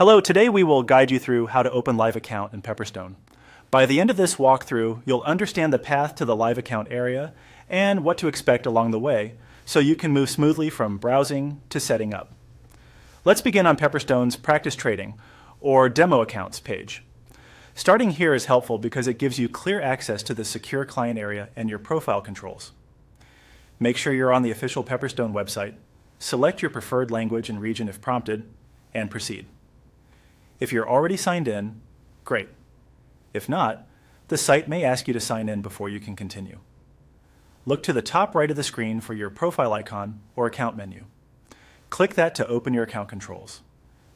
Hello, today we will guide you through how to open Live Account in Pepperstone. By the end of this walkthrough, you'll understand the path to the Live Account area and what to expect along the way, so you can move smoothly from browsing to setting up. Let's begin on Pepperstone's Practice Trading, or Demo Accounts page. Starting here is helpful because it gives you clear access to the secure client area and your profile controls. Make sure you're on the official Pepperstone website, select your preferred language and region if prompted, and proceed. If you're already signed in, great. If not, the site may ask you to sign in before you can continue. Look to the top right of the screen for your profile icon or account menu. Click that to open your account controls.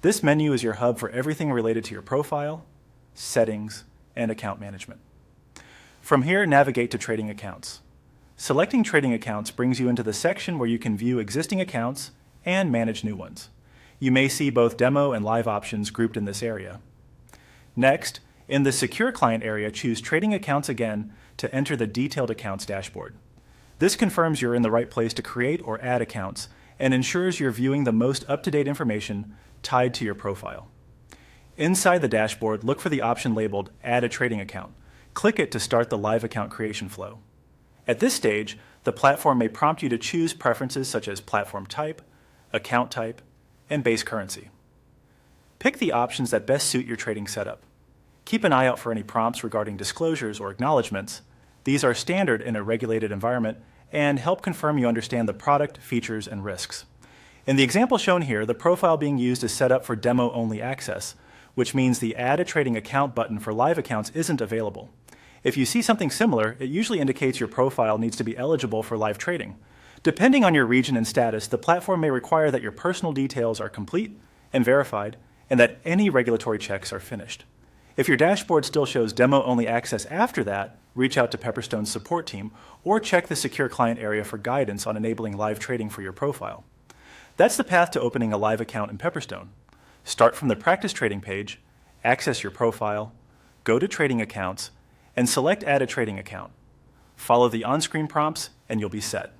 This menu is your hub for everything related to your profile, settings, and account management. From here, navigate to Trading Accounts. Selecting Trading Accounts brings you into the section where you can view existing accounts and manage new ones. You may see both demo and live options grouped in this area. Next, in the Secure Client area, choose Trading Accounts again to enter the Detailed Accounts dashboard. This confirms you're in the right place to create or add accounts and ensures you're viewing the most up-to-date information tied to your profile. Inside the dashboard, look for the option labeled Add a Trading Account. Click it to start the live account creation flow. At this stage, the platform may prompt you to choose preferences such as platform type, account type, and base currency. Pick the options that best suit your trading setup. Keep an eye out for any prompts regarding disclosures or acknowledgments. These are standard in a regulated environment and help confirm you understand the product, features, and risks. In the example shown here, the profile being used is set up for demo-only access, which means the Add a Trading Account button for live accounts isn't available. If you see something similar, it usually indicates your profile needs to be eligible for live trading. Depending on your region and status, the platform may require that your personal details are complete and verified, and that any regulatory checks are finished. If your dashboard still shows demo-only access after that, reach out to Pepperstone's support team or check the Secure Client area for guidance on enabling live trading for your profile. That's the path to opening a live account in Pepperstone. Start from the Practice Trading page, access your profile, go to Trading Accounts, and select Add a Trading Account. Follow the on-screen prompts and you'll be set.